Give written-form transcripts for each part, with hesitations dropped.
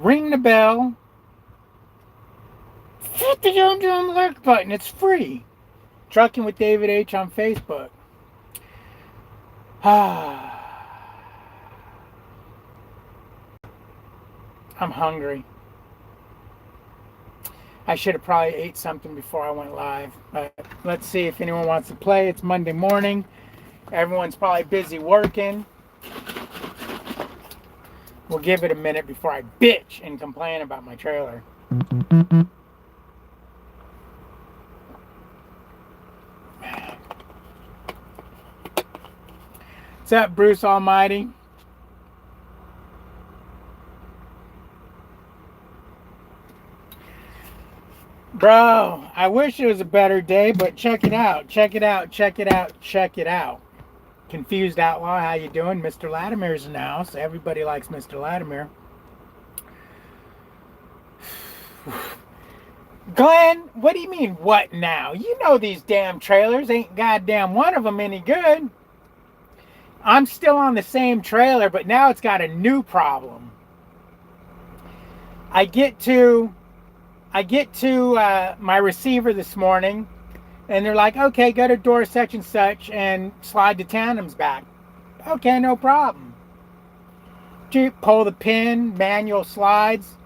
ring the bell, hit the damn like button. It's free. Trucking with David H on Facebook. I'm hungry. I should have probably ate something before I went live. But let's see if anyone wants to play. It's Monday morning. Everyone's probably busy working. We'll give it a minute before I bitch and complain about my trailer. What's up, Bruce Almighty? Bro, I wish it was a better day, but check it out. Check it out. Check it out. Check it out. Confused Outlaw, how you doing? Mr. Latimer's in the house. Everybody likes Mr. Latimer. Glenn, what do you mean, what now? You know these damn trailers ain't goddamn one of them any good. I'm still on the same trailer, but now it's got a new problem. I get to my receiver this morning, and they're like, okay, go to door such and such and slide the tandems back. Okay, no problem. Pull the pin, manual slides.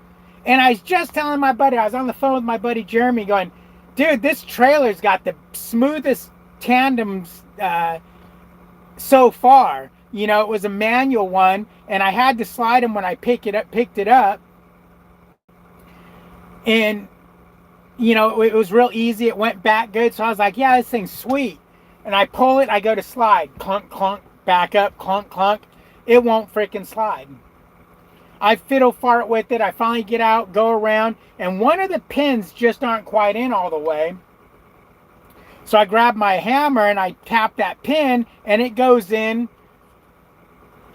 And I was just telling my buddy, I was on the phone with my buddy Jeremy going, dude, this trailer's got the smoothest tandems so far. You know, it was a manual one, and I had to slide them when I picked it up. And, you know, it was real easy. It went back good. So I was like, yeah, this thing's sweet. And I pull it, I go to slide. Clunk, clunk, back up, clunk, clunk. It won't freaking slide. I fiddle fart with it. I finally get out, go around, and one of the pins just aren't quite in all the way. So I grab my hammer and I tap that pin, and it goes in.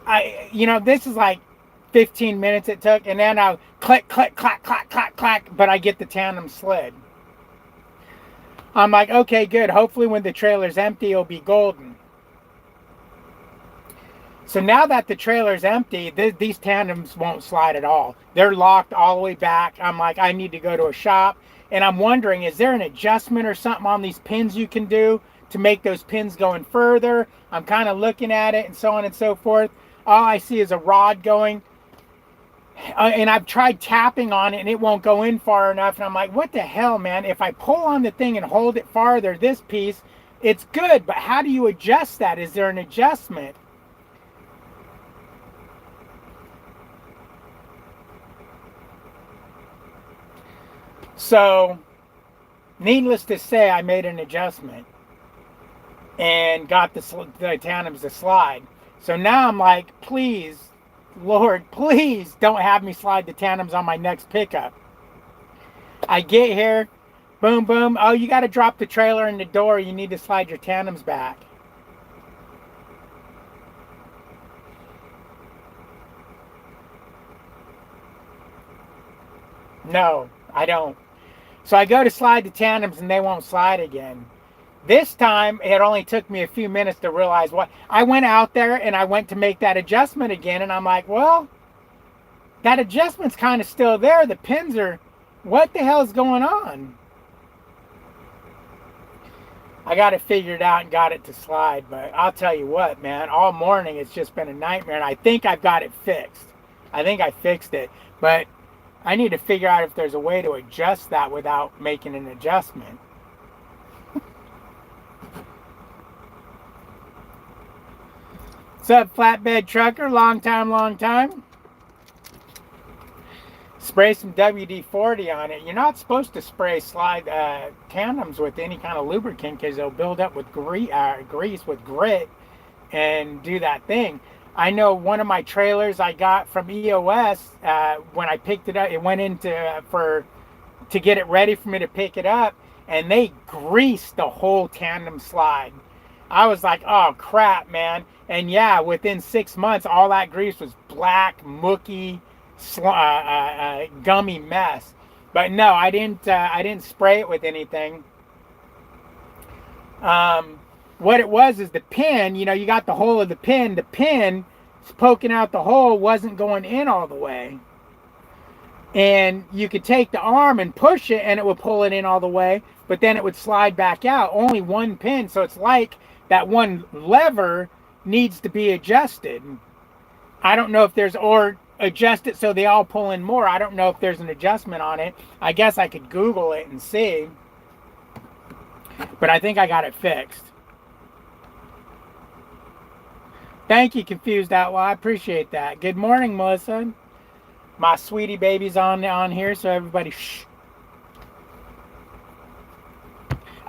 This is like 15 minutes it took, and then I'll click, click, clack, clack, clack, clack, but I get the tandem slid. I'm like, okay, good. Hopefully when the trailer's empty, it'll be golden. So now that the trailer's empty, these tandems won't slide at all. They're locked all the way back. I'm like, I need to go to a shop. And I'm wondering, is there an adjustment or something on these pins you can do to make those pins going further? I'm kind of looking at it and so on and so forth. All I see is a rod going. And I've tried tapping on it and it won't go in far enough. And I'm like, what the hell, man? If I pull on the thing and hold it farther, this piece, it's good. But how do you adjust that? Is there an adjustment? So, needless to say, I made an adjustment and got the tandems to slide. So now I'm like, please, Lord, please don't have me slide the tandems on my next pickup. I get here, boom, boom. Oh, you got to drop the trailer in the door. You need to slide your tandems back. No, I don't. So I go to slide the tandems and they won't slide again. This time, it only took me a few minutes to realize what. I went out there and I went to make that adjustment again, and I'm like, well, that adjustment's kind of still there. The pins are, what the hell is going on? I got it figured out and got it to slide, but I'll tell you what, man, all morning it's just been a nightmare, and I think I've got it fixed. I think I fixed it, but I need to figure out if there's a way to adjust that without making an adjustment. What's up, flatbed trucker? Long time. Spray some WD-40 on it. You're not supposed to spray slide tandems with any kind of lubricant because they'll build up with grease with grit and do that thing. I know one of my trailers I got from EOS, when I picked it up, it went into to get it ready for me to pick it up, and they greased the whole tandem slide. I was like, oh crap, man. And yeah, within 6 months, all that grease was black, mooky, gummy mess. But no, I didn't spray it with anything. What it was is the pin, you got the hole of the pin. The pin poking out the hole wasn't going in all the way. And you could take the arm and push it and it would pull it in all the way, but then it would slide back out. Only one pin, so it's like that one lever needs to be adjusted. I don't know if there's, or adjust it so they all pull in more. I don't know if there's an adjustment on it. I guess I could Google it and see. But I think I got it fixed. Thank you, Confused Outlaw. I appreciate that. Good morning, Melissa. My sweetie baby's on here, so everybody shh.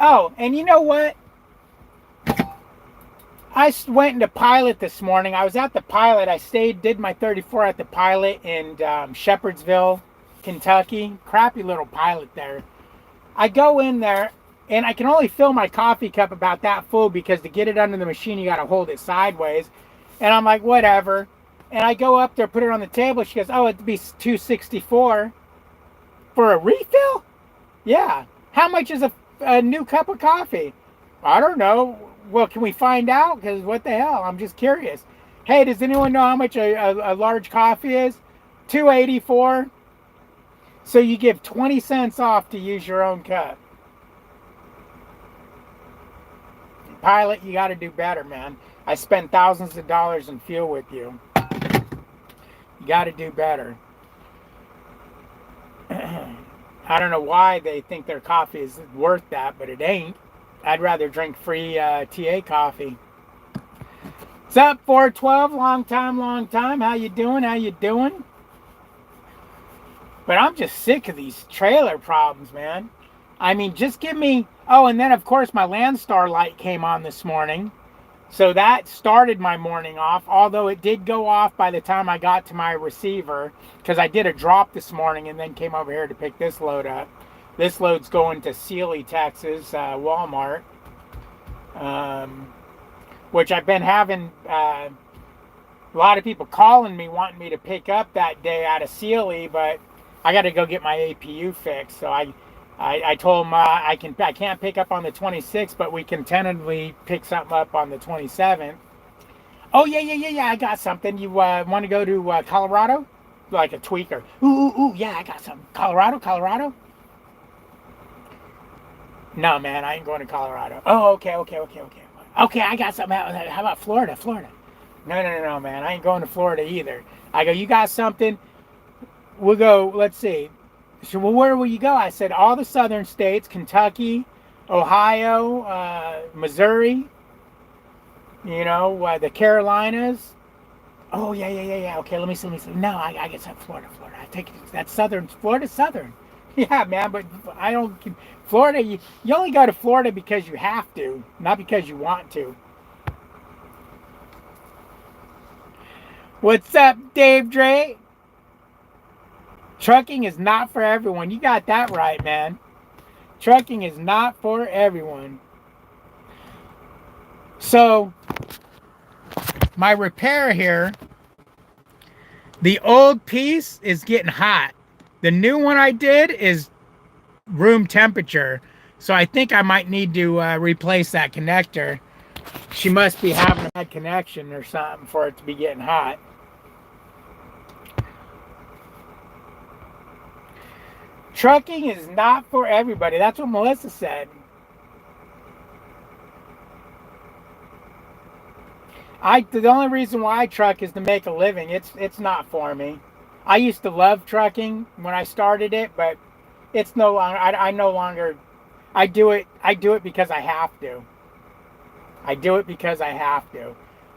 Oh, and you know what? I went into Pilot this morning. I was at the Pilot. I did my 34 at the Pilot in Shepherdsville, Kentucky. Crappy little Pilot there. I go in there, and I can only fill my coffee cup about that full because to get it under the machine, you got to hold it sideways. And I'm like, whatever. And I go up there, put it on the table. She goes, oh, it'd be $2.64 for a refill? Yeah. How much is a new cup of coffee? I don't know. Well, can we find out? Because what the hell? I'm just curious. Hey, does anyone know how much a large coffee is? $2.84. So you give 20 cents off to use your own cup. Pilot, you got to do better, man. I spend thousands of dollars in fuel with you. You got to do better. I don't know why they think their coffee is worth that, but it ain't. I'd rather drink free TA coffee. What's up, 412? Long time. How you doing? But I'm just sick of these trailer problems, man. I mean, just give me... Oh, and then, of course, my Landstar light came on this morning. So that started my morning off, although it did go off by the time I got to my receiver, because I did a drop this morning and then came over here to pick this load up. This load's going to Sealy, Texas, Walmart, which I've been having a lot of people calling me wanting me to pick up that day out of Sealy, but I got to go get my APU fixed. So I told them I can't pick up on the 26th, but we can tentatively pick something up on the 27th. Oh, yeah, I got something. You want to go to Colorado? Like a tweaker. Ooh, yeah, I got something. Colorado? No, man, I ain't going to Colorado. Oh, okay. Okay, I got something. How about Florida? No, man, I ain't going to Florida either. I go, you got something? We'll go, let's see. So, well, where will you go? I said, all the southern states, Kentucky, Ohio, Missouri, the Carolinas. Oh, yeah. Okay, let me see. No, I get some Florida. I take it, that's southern. Florida's southern. Yeah, man, but I don't, Florida, you only go to Florida because you have to, not because you want to. What's up, Dave Dre? Trucking is not for everyone. You got that right, man. Trucking is not for everyone. So, my repair here, the old piece is getting hot. The new one I did is room temperature. So I think I might need to replace that connector. She must be having a bad connection or something for it to be getting hot. Trucking is not for everybody. That's what Melissa said. The only reason why I truck is to make a living. It's not for me. I used to love trucking when I started it, but it's no longer. I no longer. I do it because I have to.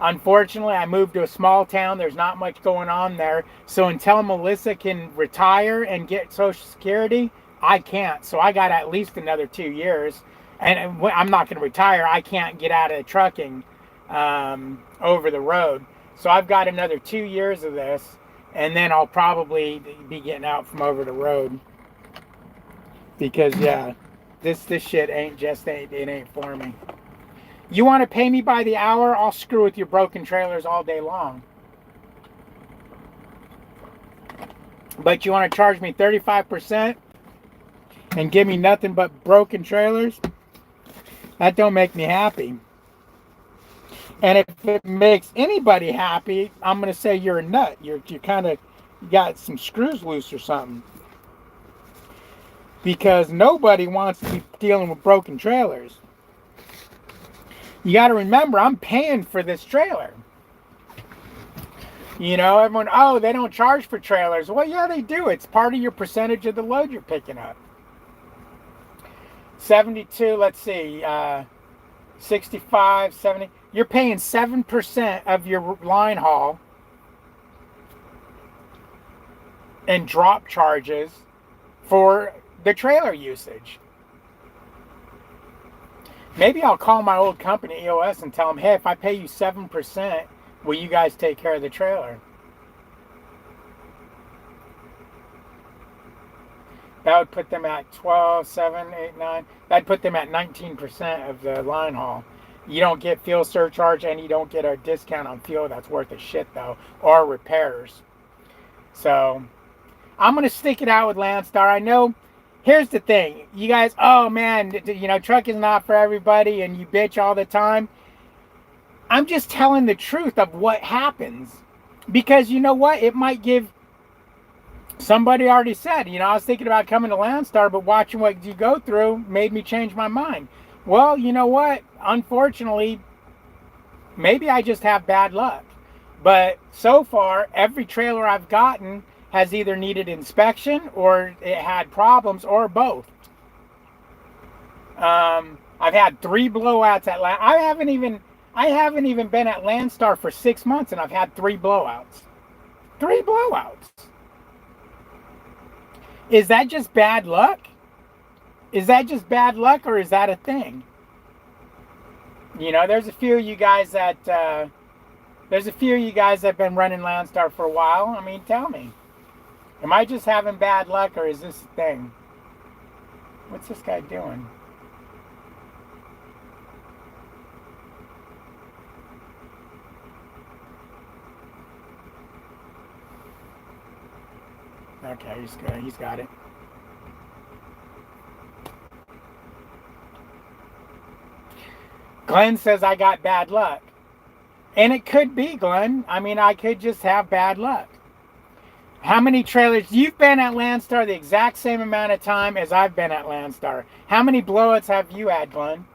Unfortunately, I moved to a small town. There's not much going on there. So until Melissa can retire and get Social Security, I can't. So I got at least another 2 years. And I'm not going to retire. I can't get out of the trucking over the road. So I've got another 2 years of this. And then I'll probably be getting out from over the road. Because, yeah, this shit ain't for me. You want to pay me by the hour? I'll screw with your broken trailers all day long. But you want to charge me 35% and give me nothing but broken trailers? That don't make me happy. And if it makes anybody happy, I'm going to say you're a nut. You're kind of You got some screws loose or something. Because nobody wants to be dealing with broken trailers. You got to remember, I'm paying for this trailer. You know, everyone, oh, they don't charge for trailers. Well, yeah, they do. It's part of your percentage of the load you're picking up. 72, let's see, 65, 70. You're paying 7% of your line haul and drop charges for the trailer usage. Maybe I'll call my old company, EOS, and tell them, hey, if I pay you 7%, will you guys take care of the trailer? That would put them at 12, 7, 8, 9. That'd put them at 19% of the line haul. You don't get fuel surcharge and you don't get a discount on fuel that's worth a shit, though, or repairs. So I'm going to stick it out with Landstar. I know, here's the thing. You guys, oh man, you know, truck is not for everybody and you bitch all the time. I'm just telling the truth of what happens. Because you know what? It might give... Somebody already said, you know, I was thinking about coming to Landstar, but watching what you go through made me change my mind. Well, you know what? Unfortunately, maybe I just have bad luck. But so far, every trailer I've gotten has either needed inspection or it had problems or both. I've had 3 blowouts at I haven't even been at Landstar for 6 months and I've had 3 blowouts. 3 blowouts. Is that just bad luck? Is that just bad luck or is that a thing? You know, there's a few of you guys that have been running Landstar for a while. I mean, tell me. Am I just having bad luck or is this a thing? What's this guy doing? Okay, he's good. He's got it. Glenn says I got bad luck. And it could be, Glenn. I mean, I could just have bad luck. How many trailers? You've been at Landstar the exact same amount of time as I've been at Landstar. How many blowouts have you had, Glenn?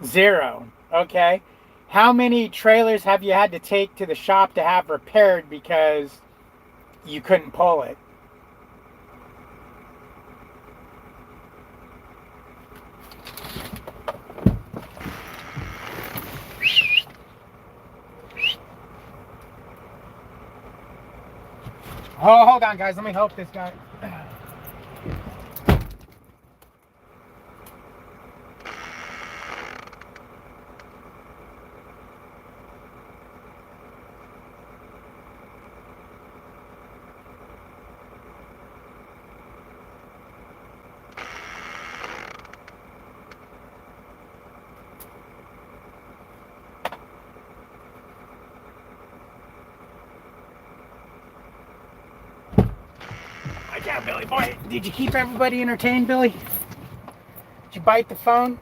Zero. Okay. How many trailers have you had to take to the shop to have repaired because you couldn't pull it? Oh, hold on, guys. Let me help this guy. Yeah, Billy boy. Did you keep everybody entertained, Billy? Did you bite the phone?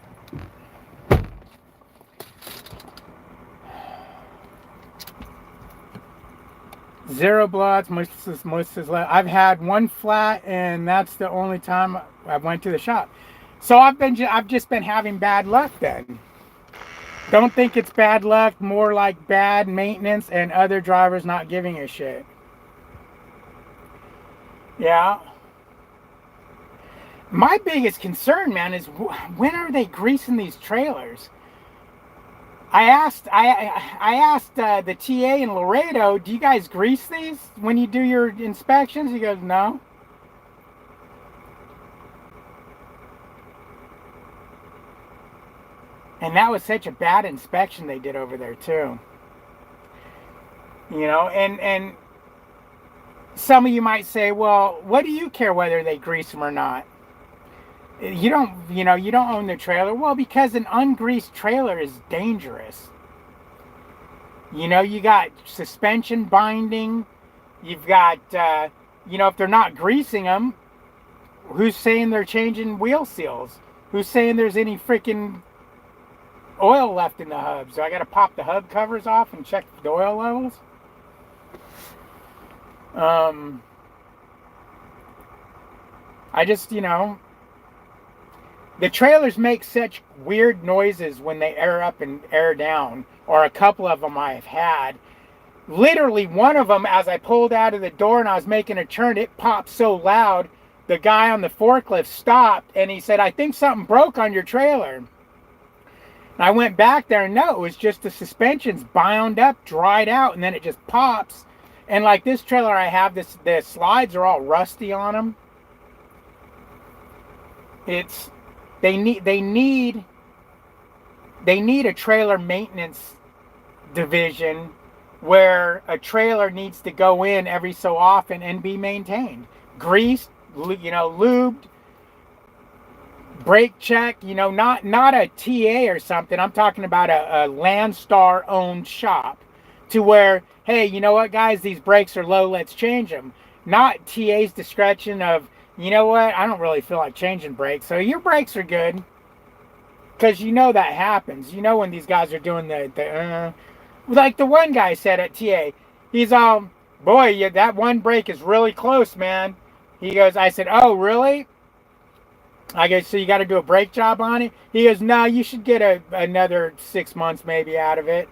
Zero blowouts. Most is left. I've had 1 flat, and that's the only time I went to the shop. So I've just been having bad luck then. Don't think it's bad luck. More like bad maintenance and other drivers not giving a shit. Yeah. My biggest concern, man, is when are they greasing these trailers? I asked the TA in Laredo, do you guys grease these when you do your inspections? He goes, no. And that was such a bad inspection they did over there too. You know, and some of you might say, well, what do you care whether they grease them or not? you don't own the trailer. Well, because an ungreased trailer is dangerous. You got suspension binding. You've got, if they're not greasing them, who's saying they're changing wheel seals? Who's saying there's any freaking oil left in the hub? So I got to pop the hub covers off and check the oil levels. I just, the trailers make such weird noises when they air up and air down, or a couple of them I've had. Literally, one of them, as I pulled out of the door and I was making a turn, it popped so loud, the guy on the forklift stopped and he said, "I think something broke on your trailer." And I went back there and no, it was just the suspension's bound up, dried out, and then it just pops. And like this trailer I have, the slides are all rusty on them. They need a trailer maintenance division where a trailer needs to go in every so often and be maintained, greased, lubed, brake check, not a TA or something. I'm talking about a Landstar owned shop, to where, hey, you know what, guys, these brakes are low, let's change them. Not TA's discretion of, you know what, I don't really feel like changing brakes, so your brakes are good. Because that happens. When these guys are doing like the one guy said at TA, he's all, "Boy, that one brake is really close, man." He goes, I said, "Oh, really?" I go, "So you got to do a brake job on it?" He goes, "No, you should get another 6 months maybe out of it."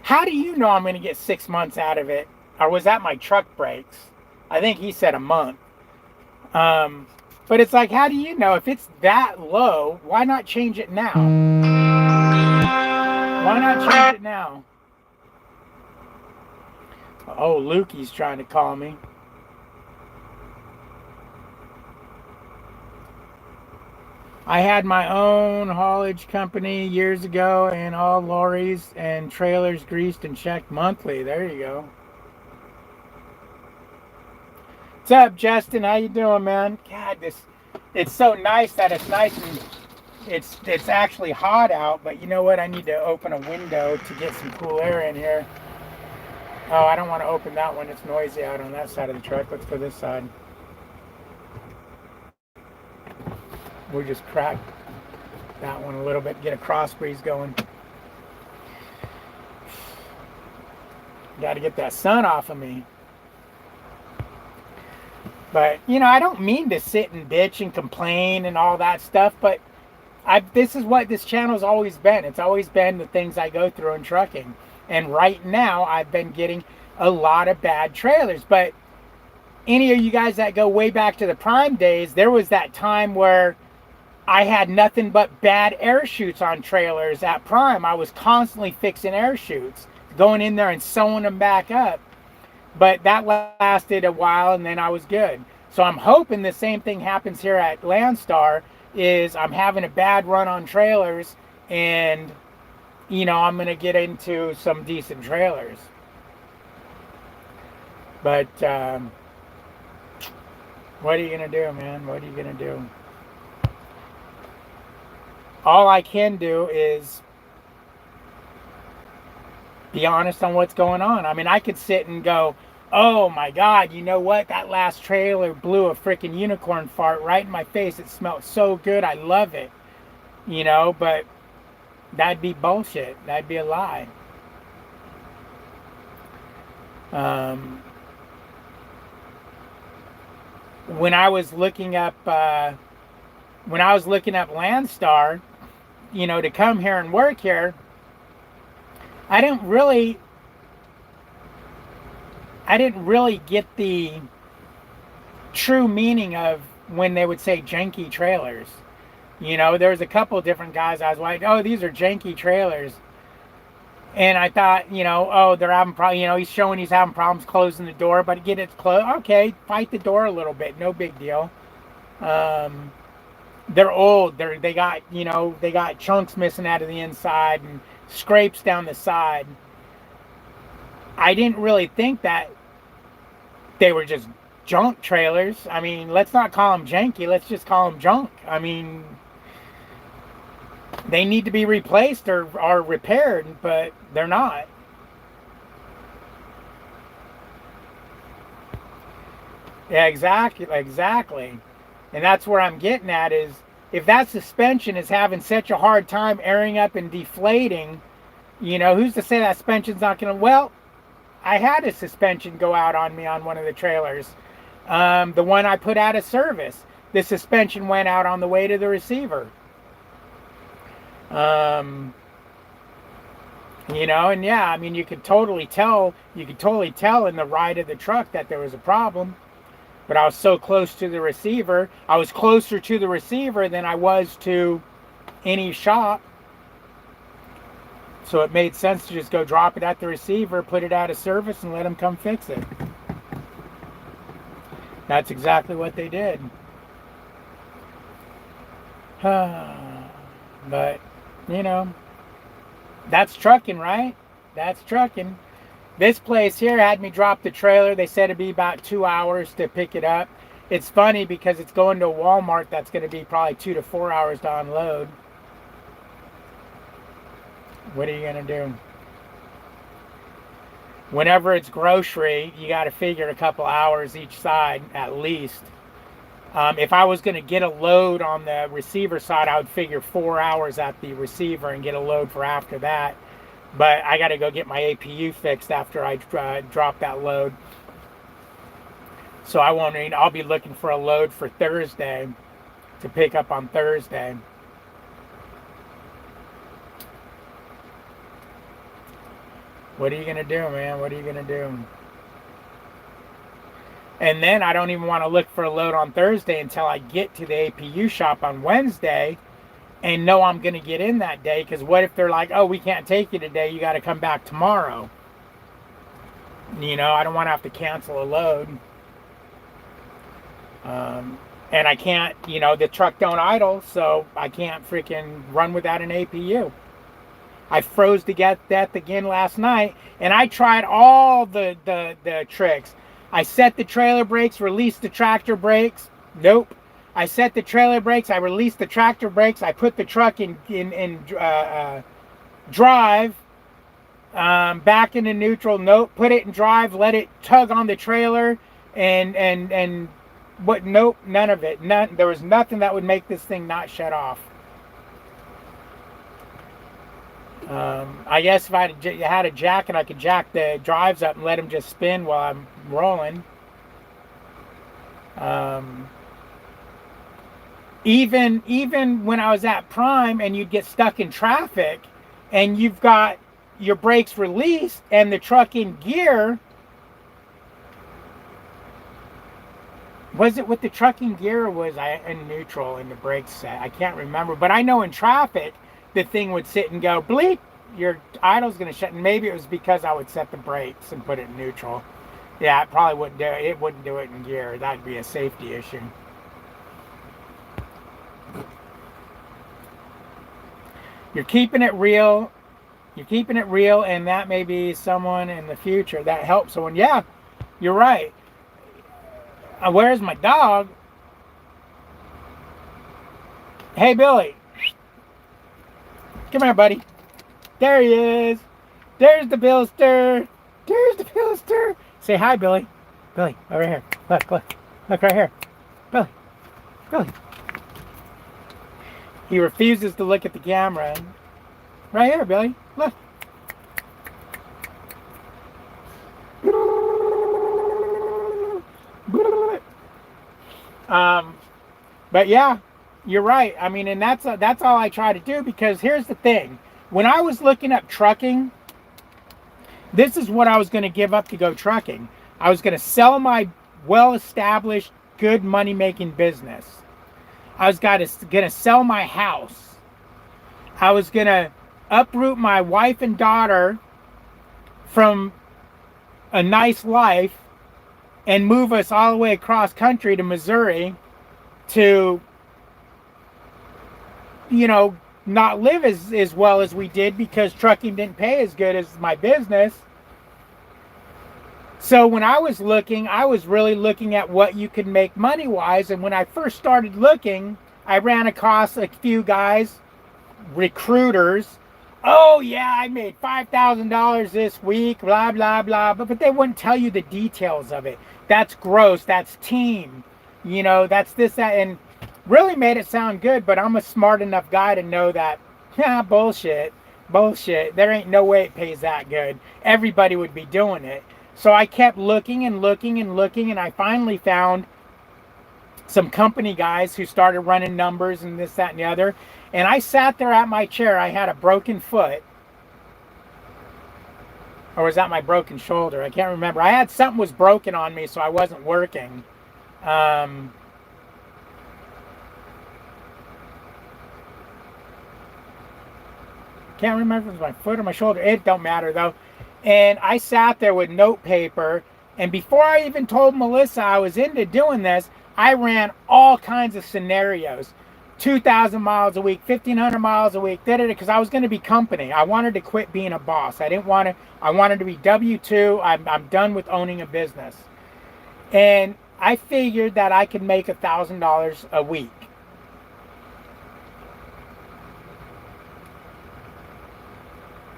How do you know I'm going to get 6 months out of it? Or was that my truck brakes? I think he said a month. But it's like, how do you know? If it's that low, why not change it now? Why not change it now? Oh, Lukey's trying to call me. I had my own haulage company years ago, and all lorries and trailers greased and checked monthly. There you go. What's up, Justin? How you doing, man? God, it's so nice that it's nice and it's actually hot out, but you know what? I need to open a window to get some cool air in here. Oh, I don't want to open that one. It's noisy out on that side of the truck. Let's go this side. We'll just crack that one a little bit, get a cross breeze going. Got to get that sun off of me. But, I don't mean to sit and bitch and complain and all that stuff, but this is what this channel's always been. It's always been the things I go through in trucking. And right now, I've been getting a lot of bad trailers. But any of you guys that go way back to the Prime days, there was that time where I had nothing but bad air chutes on trailers at Prime. I was constantly fixing air chutes, going in there and sewing them back up. But that lasted a while, and then I was good. So I'm hoping the same thing happens here at Landstar, is I'm having a bad run on trailers, and, I'm going to get into some decent trailers. But what are you going to do, man? What are you going to do? All I can do is be honest on what's going on. I mean, I could sit and go, "Oh my God, you know what? That last trailer blew a freaking unicorn fart right in my face. It smelled so good. I love it." But that'd be bullshit. That'd be a lie. When I was looking up Landstar, to come here and work here, I didn't really get the true meaning of when they would say janky trailers. There was a couple of different guys I was like, "Oh, these are janky trailers." And I thought, oh, they're having problems. He's showing he's having problems closing the door, but get it closed. Okay, fight the door a little bit. No big deal. They're old. They got chunks missing out of the inside and scrapes down the side. I didn't really think that they were just junk trailers. I mean, let's not call them janky. Let's just call them junk. I mean, they need to be replaced or repaired, but they're not. Yeah, exactly. And that's where I'm getting at is if that suspension is having such a hard time airing up and deflating, who's to say that suspension's not going to, well, I had a suspension go out on me on one of the trailers. The one I put out of service, the suspension went out on the way to the receiver. And yeah, I mean, you could totally tell in the ride of the truck that there was a problem. But I was so close to the receiver. I was closer to the receiver than I was to any shop. So it made sense to just go drop it at the receiver, put it out of service, and let them come fix it. That's exactly what they did. But, that's trucking, right? That's trucking. This place here had me drop the trailer. They said it'd be about 2 hours to pick it up. It's funny because it's going to a Walmart that's going to be probably 2 to 4 hours to unload. What are you going to do? Whenever it's grocery, you got to figure a couple hours each side at least. If I was going to get a load on the receiver side, I would figure 4 hours at the receiver and get a load for after that. But I got to go get my APU fixed after I drop that load. So I'll be looking for a load for Thursday to pick up on Thursday. What are you going to do, man? What are you going to do? And then I don't even want to look for a load on Thursday until I get to the APU shop on Wednesday and know I'm going to get in that day. Because what if they're like, oh, we can't take you today. You got to come back tomorrow. I don't want to have to cancel a load. And I can't, the truck don't idle, so I can't freaking run without an APU. I froze to get that again last night, and I tried all the tricks. I set the trailer brakes, released the tractor brakes. Nope. I set the trailer brakes, I released the tractor brakes, I put the truck in drive, back into neutral. Nope. Put it in drive, let it tug on the trailer, and what? Nope. None of it. There was nothing that would make this thing not shut off. I guess if I had a jack and I could jack the drives up and let them just spin while I'm rolling. Even when I was at Prime and you'd get stuck in traffic and you've got your brakes released and the truck in gear. Was it with the truck in gear or was I in neutral and the brakes set? I can't remember. But I know in traffic, the thing would sit and go, bleep, your idle's going to shut. And maybe it was because I would set the brakes and put it in neutral. Yeah, it probably wouldn't do it. It wouldn't do it in gear. That'd be a safety issue. You're keeping it real. You're keeping it real, and that may be someone in the future that helps someone. Yeah, you're right. Where's my dog? Hey, Billy. Come here, buddy. There he is. There's the Billster. There's the Billster. Say hi, Billy. Billy, over here. Look, look. Look right here. Billy. Billy. He refuses to look at the camera. Right here, Billy. Look. But yeah, you're right. I mean, and that's all I try to do, because here's the thing. When I was looking up trucking, this is what I was going to give up to go trucking. I was going to sell my well-established, good money-making business. I was going to sell my house. I was going to uproot my wife and daughter from a nice life and move us all the way across country to Missouri to, not live as well as we did because trucking didn't pay as good as my business. So when I was looking, I was really looking at what you could make money wise. And when I first started looking, I ran across a few guys, recruiters. Oh yeah, I made $5,000 this week, blah blah blah. But they wouldn't tell you the details of it. That's gross. That's team. You know, that's this, that, and really made it sound good. But I'm a smart enough guy to know that, yeah, bullshit, bullshit. There ain't no way it pays that good. Everybody would be doing it. So I kept looking and looking and looking, and I finally found some company guys who started running numbers and this, that, and the other. And I sat there at my chair. I had a broken foot. Or was that my broken shoulder? I can't remember. I had something was broken on me, so I wasn't working. Can't remember if it was my foot or my shoulder. It don't matter, though. And I sat there with note paper. And before I even told Melissa I was into doing this, I ran all kinds of scenarios. 2,000 miles a week, 1,500 miles a week, because I was going to be company. I wanted to quit being a boss. I didn't want to, I wanted to be W-2. I'm done with owning a business. And I figured that I could make $1,000 a week.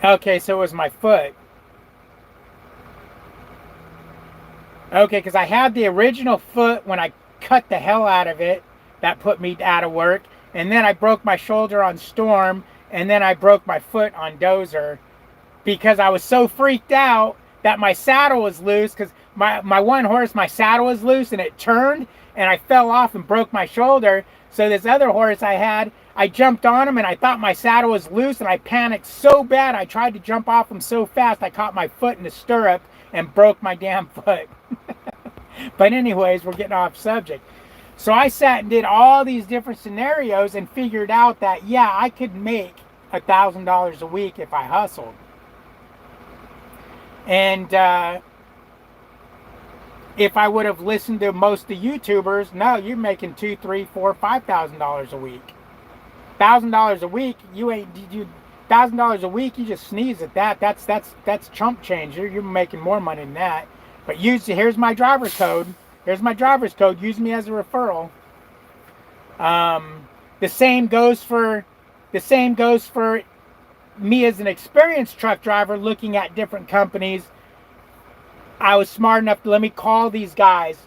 Okay, so it was my foot. Okay, because I had the original foot when I cut the hell out of it. That put me out of work. And then I broke my shoulder on Storm. And then I broke my foot on Dozer. Because I was so freaked out that my saddle was loose. Because my one horse, my saddle was loose and it turned. And I fell off and broke my shoulder. So this other horse I had, I jumped on him and I thought my saddle was loose. And I panicked so bad. I tried to jump off him so fast. I caught my foot in the stirrup and broke my damn foot. But anyways, we're getting off subject. So I sat and did all these different scenarios and figured out that, yeah, I could make $1,000 a week if I hustled. And if I would have listened to most of the YouTubers, no, you're making $2,000, $3,000, $4,000, $5,000 a week. $1,000 a week, $1,000 a week, you just sneeze at that. That's chump change. You're making more money than that. But here's my driver's code. Here's my driver's code. Use me as a referral. The same goes for me as an experienced truck driver looking at different companies. I was smart enough to let me call these guys.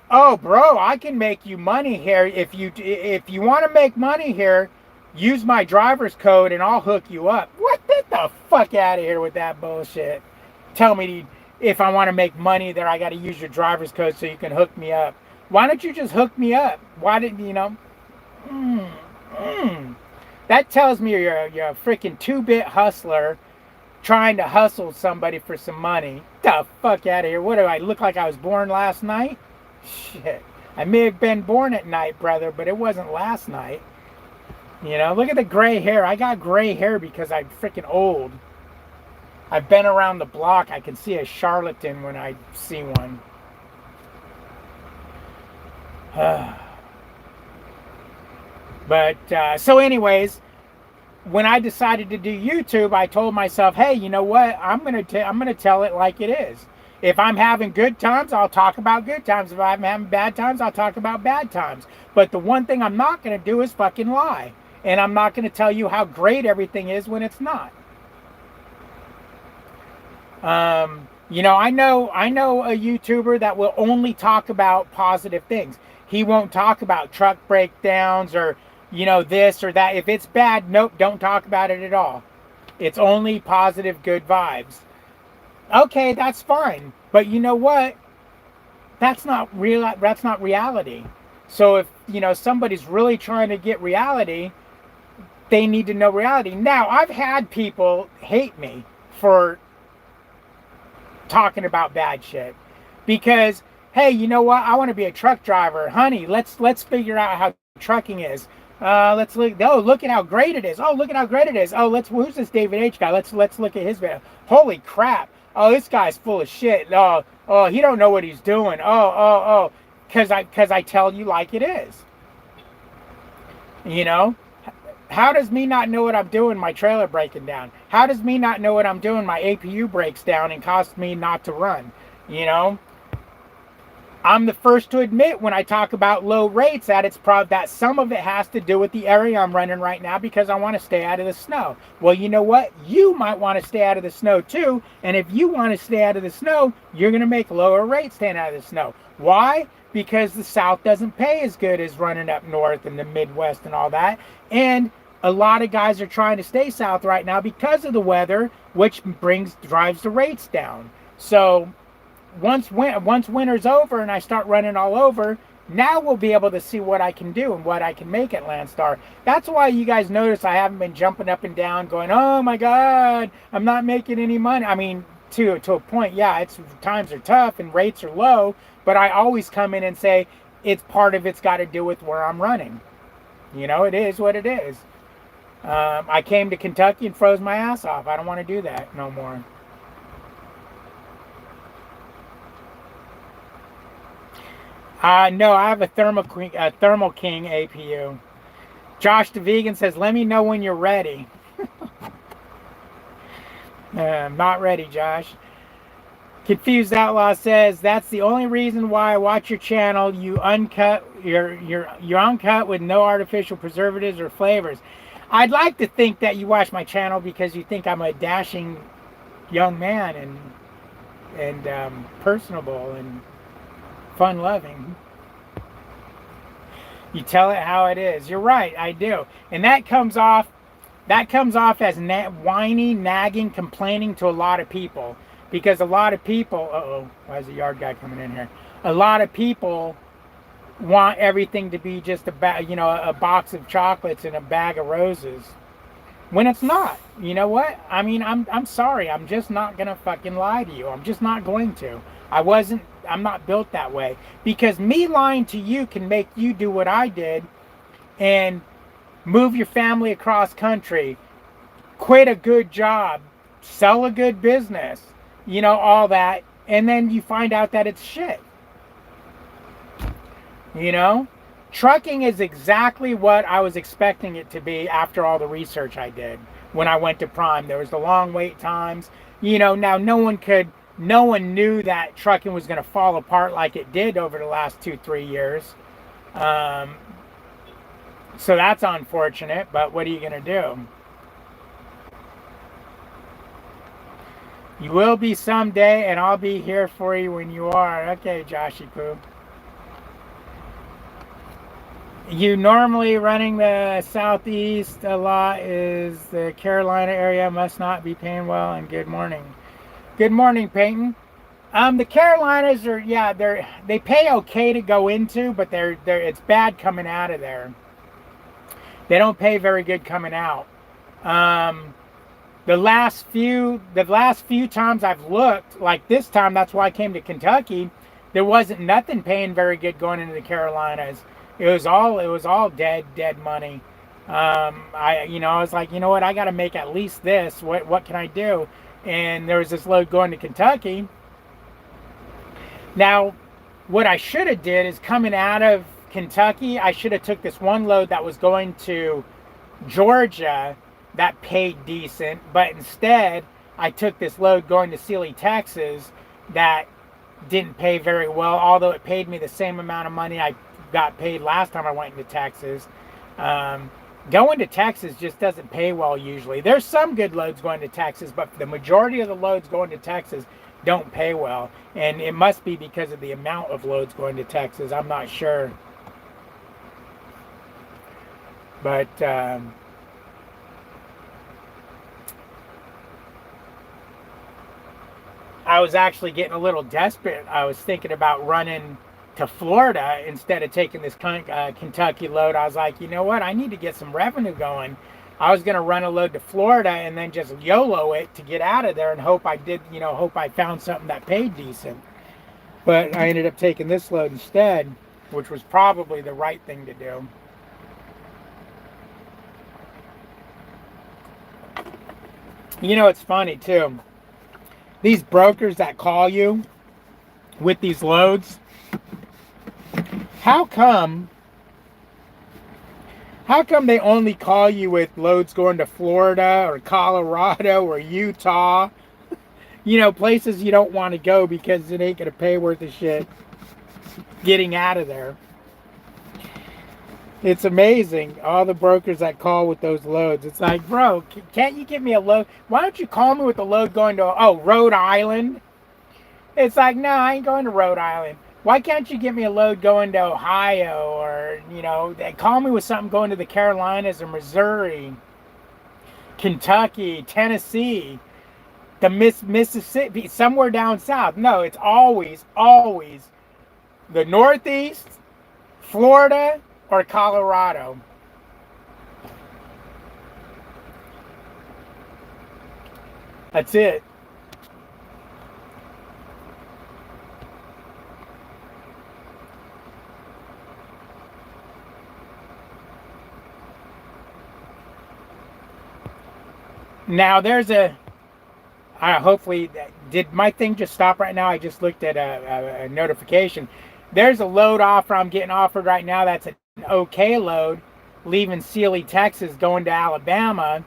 Oh, bro, I can make you money here. If you want to make money here, use my driver's code and I'll hook you up. What? Get the fuck out of here with that bullshit. Tell me if I want to make money there, I got to use your driver's code so you can hook me up. Why don't you just hook me up? Why didn't you know? That tells me you're a freaking 2-bit hustler trying to hustle somebody for some money. Get the fuck out of here. What do I look like I was born last night? Shit. I may have been born at night, brother, but it wasn't last night. You know, look at the gray hair. I got gray hair because I'm freaking old. I've been around the block. I can see a charlatan when I see one. But so anyways, when I decided to do YouTube, I told myself, hey, you know what? I'm gonna tell it like it is. If I'm having good times, I'll talk about good times. If I'm having bad times, I'll talk about bad times. But the one thing I'm not gonna do is fucking lie. And I'm not gonna tell you how great everything is when it's not. You know, I know a YouTuber that will only talk about positive things. He won't talk about truck breakdowns or, you know, this or that. If it's bad, nope, don't talk about it at all. It's only positive, good vibes. Okay, that's fine. But you know what? That's not real. That's not reality. So if, you know, somebody's really trying to get reality, they need to know reality. Now, I've had people hate me for talking about bad shit because, hey, you know what? I want to be a truck driver, honey. Let's figure out how trucking is. Let's look. Oh, look at how great it is. Oh, look at how great it is. Oh, who's this David H guy? Let's look at his video. Holy crap! Oh, this guy's full of shit. Oh, he don't know what he's doing. Oh, because I tell you like it is. You know. How does me not know what I'm doing, my trailer breaking down? How does me not know what I'm doing, my APU breaks down and costs me not to run? You know, I'm the first to admit when I talk about low rates that that some of it has to do with the area I'm running right now because I want to stay out of the snow. Well, you know what? You might want to stay out of the snow too. And if you want to stay out of the snow, you're going to make lower rates staying out of the snow. Why? Because the South doesn't pay as good as running up north and the Midwest and all that. And a lot of guys are trying to stay south right now because of the weather, which drives the rates down. So once winter's over and I start running all over, now we'll be able to see what I can do and what I can make at Landstar. That's why you guys notice I haven't been jumping up and down going, oh my God, I'm not making any money. I mean, to a point, yeah, times are tough and rates are low, but I always come in and say it's got to do with where I'm running. You know, it is what it is. I came to Kentucky and froze my ass off. I don't want to do that no more. No, I have a Thermal King APU. Josh the Vegan says, let me know when you're ready. I'm not ready, Josh. Confused Outlaw says, that's the only reason why I watch your channel. You're uncut with no artificial preservatives or flavors. I'd like to think that you watch my channel because you think I'm a dashing young man and personable and fun-loving. You tell it how it is. You're right, I do. And that comes off as whiny, nagging, complaining to a lot of people. Because a lot of people, why is the yard guy coming in here? A lot of people want everything to be just a box of chocolates and a bag of roses. When it's not. You know what? I mean, I'm sorry. I'm just not gonna fucking lie to you. I'm just not going to. I'm not built that way. Because me lying to you can make you do what I did and move your family across country, quit a good job, sell a good business, you know, all that, and then you find out that it's shit. You know? Trucking is exactly what I was expecting it to be after all the research I did when I went to Prime. There was the long wait times. You know, now no one knew that trucking was going to fall apart like it did over the last 2-3 years. So that's unfortunate, but what are you going to do? You will be someday, and I'll be here for you when you are. Okay, Joshy Poo. You normally running the southeast a lot is the Carolina area must not be paying well, and good morning. Good morning, Peyton. The Carolinas are, yeah, they pay okay to go into, but it's bad coming out of there. They don't pay very good coming out. The last few times I've looked, like this time, that's why I came to Kentucky, there wasn't nothing paying very good going into the Carolinas. It was all dead money. I was like, you know what, I got to make at least this. What can I do? And there was this load going to Kentucky. Now, what I should have did is coming out of Kentucky, I should have took this one load that was going to Georgia that paid decent, but instead I took this load going to Sealy, Texas that didn't pay very well, although it paid me the same amount of money I got paid last time I went into Texas. Going to Texas just doesn't pay well usually. There's some good loads going to Texas, but the majority of the loads going to Texas don't pay well, and it must be because of the amount of loads going to Texas. I'm not sure, but I was actually getting a little desperate. I was thinking about running to Florida instead of taking this Kentucky load. I was like, you know what? I need to get some revenue going. I was going to run a load to Florida and then just YOLO it to get out of there and hope I found something that paid decent. But I ended up taking this load instead, which was probably the right thing to do. You know, it's funny too. These brokers that call you with these loads, how come they only call you with loads going to Florida or Colorado or Utah? You know, places you don't want to go because it ain't gonna pay worth a shit getting out of there. It's amazing, all the brokers that call with those loads. It's like, bro, can't you give me a load? Why don't you call me with a load going to, Rhode Island? It's like, no, I ain't going to Rhode Island. Why can't you get me a load going to Ohio, or, they call me with something going to the Carolinas or Missouri, Kentucky, Tennessee, the Mississippi, somewhere down south. No, it's always the Northeast, Florida, or Colorado. That's it. Now hopefully, did my thing just stop right now? I just looked at a notification. There's a load offer I'm getting offered right now. That's an okay load, leaving Sealy, Texas, going to Alabama,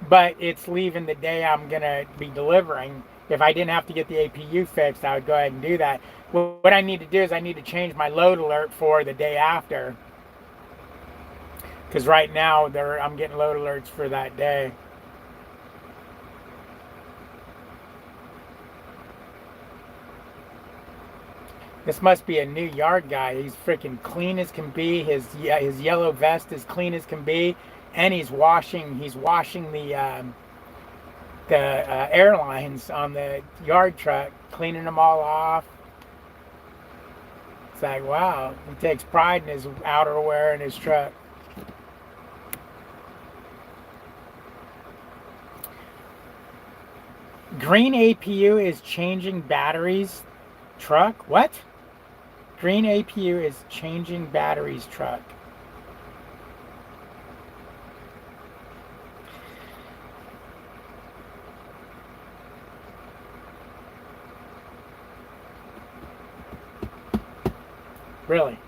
but it's leaving the day I'm gonna be delivering. If I didn't have to get the APU fixed, I would go ahead and do that. What I need to do is I need to change my load alert for the day after, because right now I'm getting load alerts for that day. This must be a new yard guy. He's freaking clean as can be. His yellow vest is clean as can be, and he's washing the airlines on the yard truck, cleaning them all off. It's like, wow, he takes pride in his outerwear and his truck. Green APU is changing batteries. Truck? What? Green APU is changing batteries truck. Really?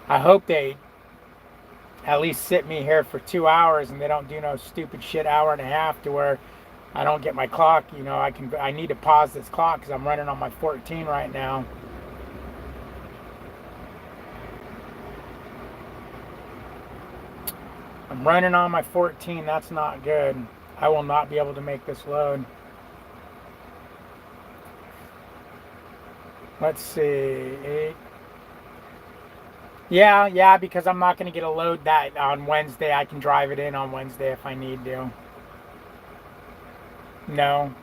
I hope they at least sit me here for 2 hours and they don't do no stupid shit hour and a half to where I don't get my clock. I need to pause this clock because I'm running on my 14 right now. I'm running on my 14. That's not good. I will not be able to make this load. Let's see. 8. Yeah, because I'm not going to get a load that on Wednesday. I can drive it in on Wednesday if I need to. No.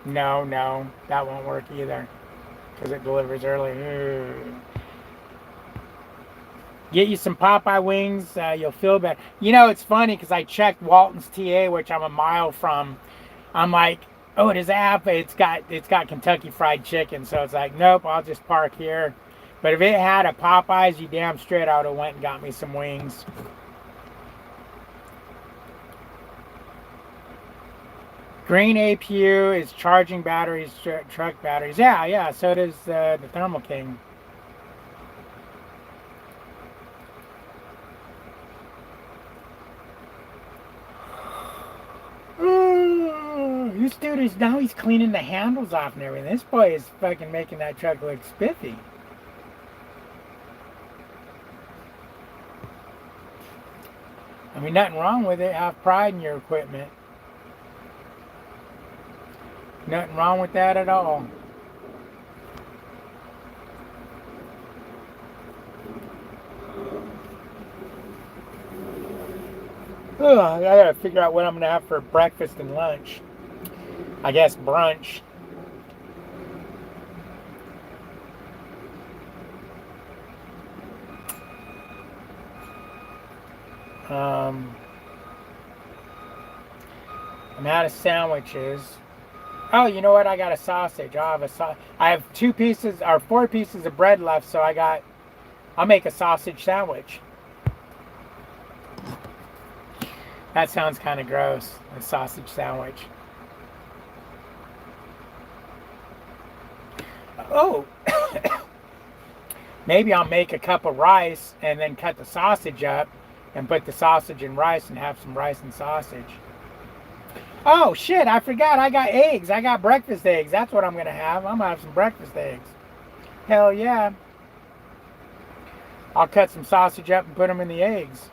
That won't work either because it delivers early. Get you some Popeye wings. You'll feel better. It's funny because I checked Walton's TA, which I'm a mile from. I'm like, oh, does it have? It's got Kentucky Fried Chicken. So it's like, nope, I'll just park here. But if it had a Popeyes, you damn straight I would have went and got me some wings. Green APU is charging batteries, truck batteries. Yeah, so does the Thermal King. This dude he's cleaning the handles off and everything. This boy is fucking making that truck look spiffy. I mean, nothing wrong with it. Have pride in your equipment. Nothing wrong with that at all. Ugh, I gotta figure out what I'm gonna have for breakfast and lunch. I guess brunch. I'm out of sandwiches. Oh, you know what? I got a sausage. I have 4 pieces of bread left, so I'll make a sausage sandwich. That sounds kind of gross, a sausage sandwich. Oh, Maybe I'll make a cup of rice and then cut the sausage up and put the sausage in rice and have some rice and sausage. Oh shit, I forgot I got eggs. I got breakfast eggs. That's what I'm gonna have. I'm gonna have some breakfast eggs. Hell yeah. I'll cut some sausage up and put them in the eggs.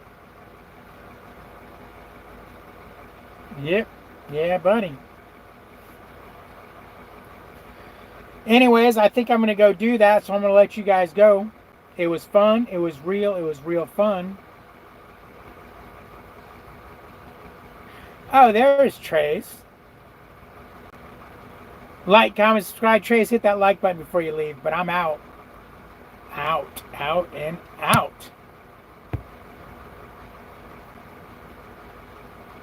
Yep. Yeah, buddy. Anyways, I think I'm going to go do that, so I'm going to let you guys go. It was fun. It was real. It was real fun. Oh, there's Trace. Like, comment, subscribe. Trace, hit that like button before you leave. But I'm out. Out, and out.